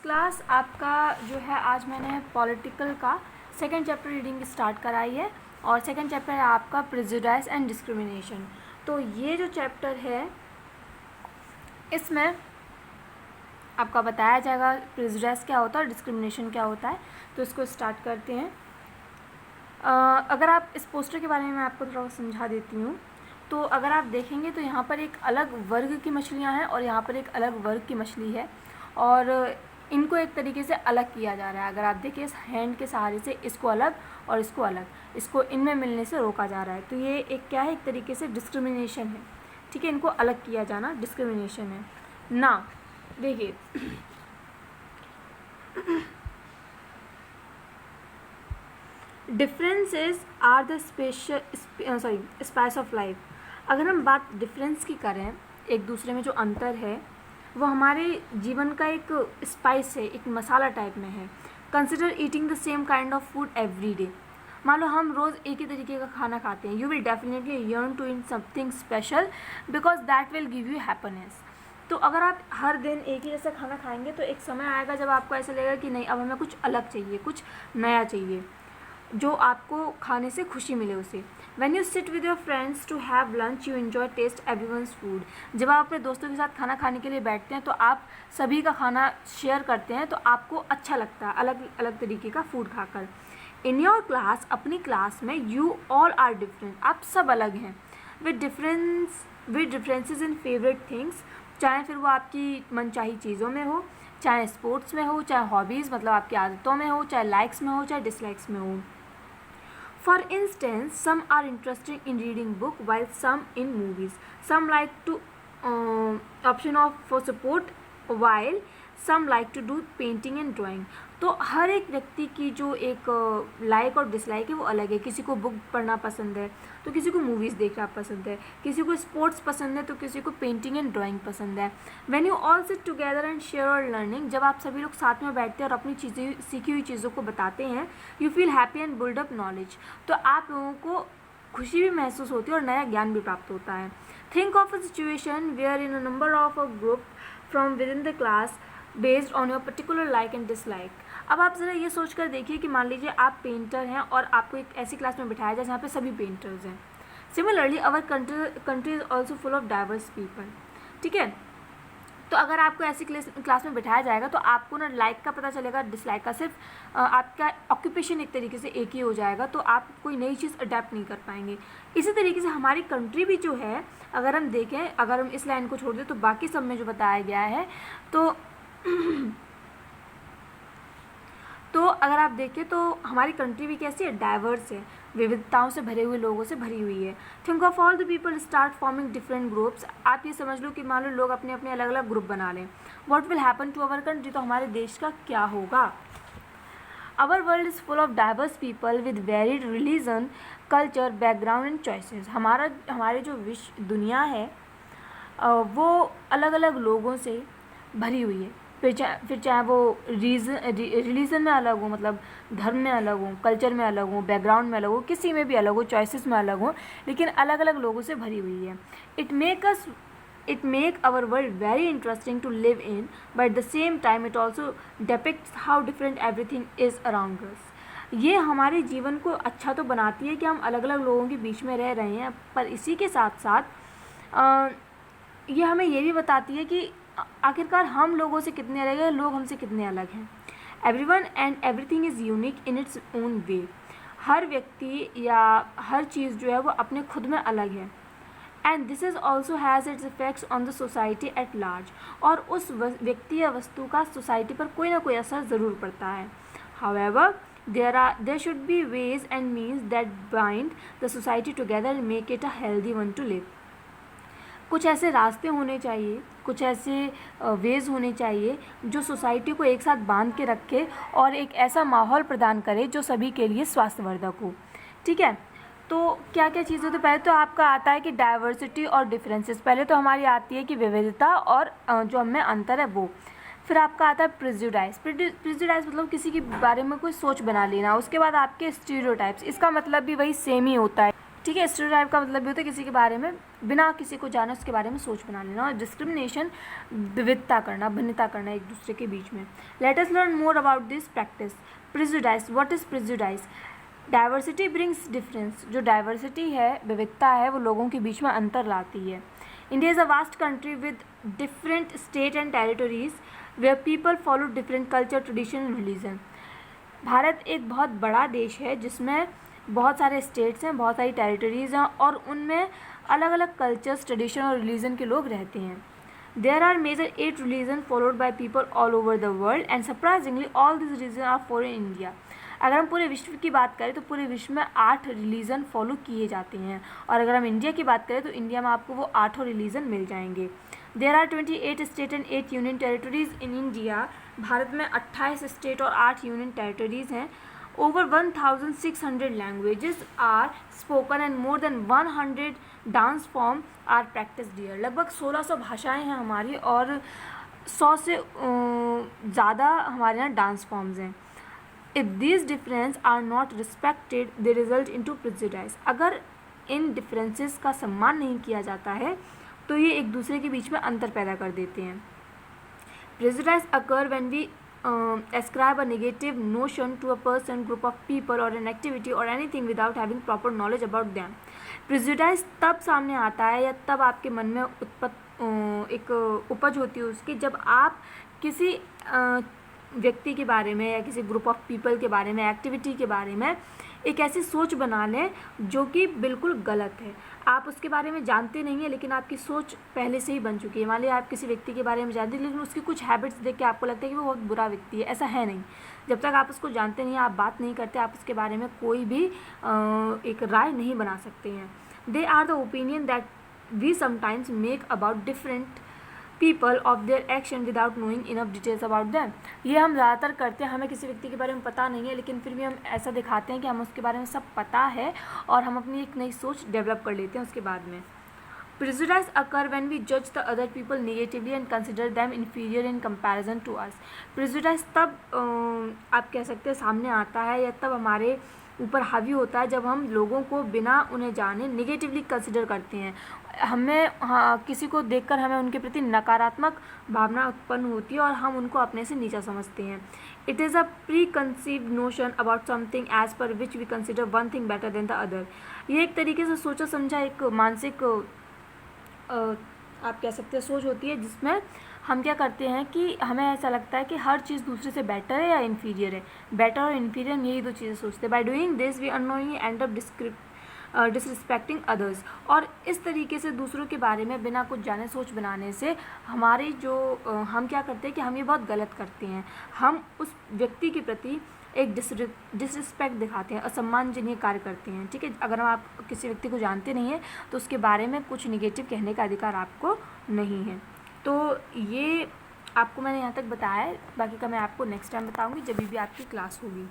Class आपका जो है, आज मैंने पॉलिटिकल का सेकंड चैप्टर रीडिंग स्टार्ट कराई है और सेकंड चैप्टर है आपका प्रेजुडिस एंड डिस्क्रिमिनेशन। तो ये जो चैप्टर है इसमें आपका बताया जाएगा प्रेजुडिस क्या होता है और डिस्क्रिमिनेशन क्या होता है। तो इसको स्टार्ट करते हैं। अगर आप इस पोस्टर के बारे में मैं आपको थोड़ा समझा देती हूँ। तो अगर आप देखेंगे तो यहाँ पर एक अलग वर्ग की मछलियाँ हैं और यहाँ पर एक अलग वर्ग की मछली है और इनको एक तरीके से अलग किया जा रहा है। अगर आप देखिए इस हैंड के सहारे से इसको अलग और इसको अलग, इसको इनमें मिलने से रोका जा रहा है। तो ये एक क्या है, एक तरीके से डिस्क्रिमिनेशन है। ठीक है, इनको अलग किया जाना डिस्क्रिमिनेशन है ना। देखिए differences are the spice of life. अगर हम बात डिफरेंस की करें, एक दूसरे में जो अंतर है वो हमारे जीवन का एक स्पाइस है, एक मसाला टाइप में है। Consider eating the same kind of food every day. मान लो हम रोज़ एक ही तरीके का खाना खाते हैं। You will definitely yearn to eat something special because that will give you happiness. तो अगर आप हर दिन एक ही जैसा खाना खाएंगे तो एक समय आएगा जब आपको ऐसा लगेगा कि नहीं, अब हमें कुछ अलग चाहिए, कुछ नया चाहिए जो आपको खाने से खुशी मिले उसे। When you sit with your friends to have lunch, you enjoy taste everyone's food। जब आप अपने दोस्तों के साथ खाना खाने के लिए बैठते हैं तो आप सभी का खाना शेयर करते हैं तो आपको अच्छा लगता है अलग अलग तरीके का फूड खाकर। इन योर क्लास, अपनी क्लास में, यू ऑल आर डिफरेंट, आप सब अलग हैं। With differences in favourite things, चाहे फिर वो आपकी मनचाही चीज़ों में हो, चाहे स्पोर्ट्स में हो, चाहे हॉबीज़ मतलब आपकी आदतों में हो, चाहे लाइक्स में हो, चाहे डिसलाइक्स में हो। For instance, some are interested in reading book while some in movies. Some like to option of for support while some like to do painting and drawing. तो हर एक व्यक्ति की जो एक लाइक और डिसलाइक है वो अलग है। किसी को बुक पढ़ना पसंद है तो किसी को मूवीज़ देखना पसंद है, किसी को स्पोर्ट्स पसंद है तो किसी को पेंटिंग एंड ड्राइंग पसंद है। When you all sit together and share और लर्निंग, जब आप सभी लोग साथ में बैठते हैं और अपनी चीज़ें, सीखी हुई चीज़ों को बताते हैं, you feel happy and build up knowledge. तो आप लोगों को खुशी भी महसूस होती है और नया ज्ञान भी प्राप्त होता है। Think of a situation wherein a number of a group from within the class based on your particular like and dislike. अब आप ज़रा ये सोच कर देखिए कि मान लीजिए आप पेंटर हैं और आपको एक ऐसी क्लास में बिठाया जाए जहाँ पे सभी पेंटर्स हैं। Similarly our country is also full of diverse people. ठीक है, तो अगर आपको ऐसी क्लास में बिठाया जाएगा तो आपको ना लाइक का पता चलेगा, डिसलाइक का। सिर्फ आपका ऑक्यूपेशन एक तरीके से एक ही हो जाएगा तो आप कोई नई चीज़ अडेप्ट नहीं कर पाएंगे। इसी तरीके से हमारी कंट्री भी जो है, अगर हम देखें, अगर हम इस लाइन को छोड़ दें तो बाकी सब में जो बताया गया है तो अगर आप देखें तो हमारी कंट्री भी कैसी है, डाइवर्स है, विविधताओं से भरे हुए लोगों से भरी हुई है। Think of all the people start forming different groups. आप ये समझ लो कि मान लो लोग अपने अपने अलग अलग ग्रुप बना लें। What will happen to our country, तो हमारे देश का क्या होगा। Our world is full of diverse people with varied religion, culture, background and choices. हमारे जो विश्व दुनिया है वो अलग अलग लोगों से भरी हुई है। फिर चाहे वो रिलीजन में अलग हो, मतलब धर्म में अलग हो, कल्चर में अलग हो, बैकग्राउंड में अलग हो, किसी में भी अलग हो, चॉइसेस में अलग हो, लेकिन अलग अलग लोगों से भरी हुई है। It make our world very interesting to live in, but at the same time it also depicts how different everything is around us. ये हमारे जीवन को अच्छा तो बनाती है कि हम अलग अलग लोगों के बीच में रह रहे हैं, पर इसी के साथ साथ ये हमें ये भी बताती है कि आखिरकार हम लोगों से कितने अलग हैं, लोग हमसे कितने अलग हैं। Everyone and everything is unique in its own way. हर व्यक्ति या हर चीज़ जो है वो अपने खुद में अलग है। And this is also has its effects on the society at large. और उस व्यक्ति या वस्तु का सोसाइटी पर कोई ना कोई असर ज़रूर पड़ता है। However there should be ways and means that bind the society together and make it a healthy one to live। कुछ ऐसे रास्ते होने चाहिए, कुछ ऐसे वेज होने चाहिए जो सोसाइटी को एक साथ बांध के रखे और एक ऐसा माहौल प्रदान करे जो सभी के लिए स्वास्थ्यवर्धक हो। ठीक है, तो क्या क्या चीज़ें, तो पहले तो आपका आता है कि डाइवर्सिटी और डिफरेंसेस। पहले तो हमारी आती है कि विविधता और जो हमें अंतर है वो। फिर आपका आता है प्रेजुडिस। प्रेजुडिस मतलब किसी के बारे में कोई सोच बना लेना। उसके बाद आपके स्टीरियोटाइप्स, इसका मतलब भी वही सेम ही होता है। ठीक है। स्टीरियोटाइप का मतलब ये होता है किसी के बारे में बिना किसी को जाने उसके बारे में सोच बना लेना। और डिस्क्रिमिनेशन विविधता करना, भिन्नता करना एक दूसरे के बीच में। Let us learn more about this practice. Prejudice, what is prejudice? Diversity brings difference. जो डाइवर्सिटी है, विविधता है, वो लोगों के बीच में अंतर लाती है। India is a vast country with different state and territories where people follow different culture, tradition and religion. Bharat एक बहुत बड़ा देश है जिसमें बहुत सारे स्टेट्स हैं, बहुत सारी टेरिटरीज हैं और उनमें अलग अलग कल्चर्स, ट्रेडिशन और रिलीजन के लोग रहते हैं। There are major 8 religion followed by people all over the world and surprisingly all this religion are for in India. अगर हम पूरे विश्व की बात करें तो पूरे विश्व में 8 रिलीजन फॉलो किए जाते हैं, और अगर हम इंडिया की बात करें तो इंडिया में आपको वो 8 रिलीजन मिल जाएंगे। There are 28 state and 8 union territories in India. Bharat में 28 स्टेट और 8 यूनियन टेरिटरीज हैं। Over 1,600 languages are spoken and more than 100 dance form are practiced here. लगभग 1600 भाषाएं हैं हमारी और 100 से ज़्यादा हमारे यहाँ डांस फॉर्म्स हैं। If these differences are not respected, they result into prejudice. अगर इन डिफरेंसेस का सम्मान नहीं किया जाता है तो ये एक दूसरे के बीच में अंतर पैदा कर देते हैं। Prejudice occur when we ascribe a negative notion to a person, group of people or an activity or anything without having proper knowledge about them. Prejudice तब सामने आता है या तब आपके मन में एक उपज होती है उसकी जब आप किसी व्यक्ति के बारे में या किसी ग्रुप ऑफ पीपल के बारे में, एक्टिविटी के बारे में एक ऐसी सोच बना लें जो कि बिल्कुल गलत है। आप उसके बारे में जानते नहीं हैं लेकिन आपकी सोच पहले से ही बन चुकी है। मान लिया आप किसी व्यक्ति के बारे में जानते हैं लेकिन उसकी कुछ हैबिट्स देख के आपको लगता है कि वो बहुत बुरा व्यक्ति है। ऐसा है नहीं। जब तक आप उसको जानते नहीं, आप बात नहीं करते, आप उसके बारे में कोई भी एक राय नहीं बना सकते हैं। They are the opinion that we sometimes make about different people of their action without knowing enough details about them. ये हम ज़्यादातर करते हैं। हमें किसी व्यक्ति के बारे में पता नहीं है लेकिन फिर भी हम ऐसा दिखाते हैं कि हम उसके बारे में सब पता है और हम अपनी एक नई सोच डेवलप कर लेते हैं उसके बाद में। Prejudice occur when we judge the other people negatively and consider them inferior in comparison to us. Prejudice तब आप कह सकते हैं सामने आता है या तब हमारे ऊपर हावी होता है जब हम लोगों को बिना उन्हें जाने नेगेटिवली कंसिडर करते हैं। हमें किसी को देखकर हमें उनके प्रति नकारात्मक भावना उत्पन्न होती है और हम उनको अपने से नीचा समझते हैं। It is a preconceived notion about something as per which we consider one thing better than the other. ये एक तरीके से सोचा समझा एक मानसिक आप कह सकते हैं सोच होती है जिसमें हम क्या करते हैं कि हमें ऐसा लगता है कि हर चीज़ दूसरे से बेटर है या इन्फीरियर है। बेटर और इन्फीरियर हम यही दो चीज़ें सोचते हैं। By doing this we unknowingly end up disrespecting others. और इस तरीके से दूसरों के बारे में बिना कुछ जाने सोच बनाने से हमारी जो हम क्या करते हैं कि हम ये बहुत गलत करते हैं। हम उस व्यक्ति के प्रति एक डिसरिस्पेक्ट दिखाते हैं, असम्मानजनक कार्य करते हैं। ठीक है, अगर आप किसी व्यक्ति को जानते नहीं हैं तो उसके बारे में कुछ निगेटिव कहने का अधिकार आपको नहीं है। तो ये आपको मैंने यहाँ तक बताया है, बाकी का मैं आपको नेक्स्ट टाइम बताऊँगी जब भी आपकी क्लास होगी।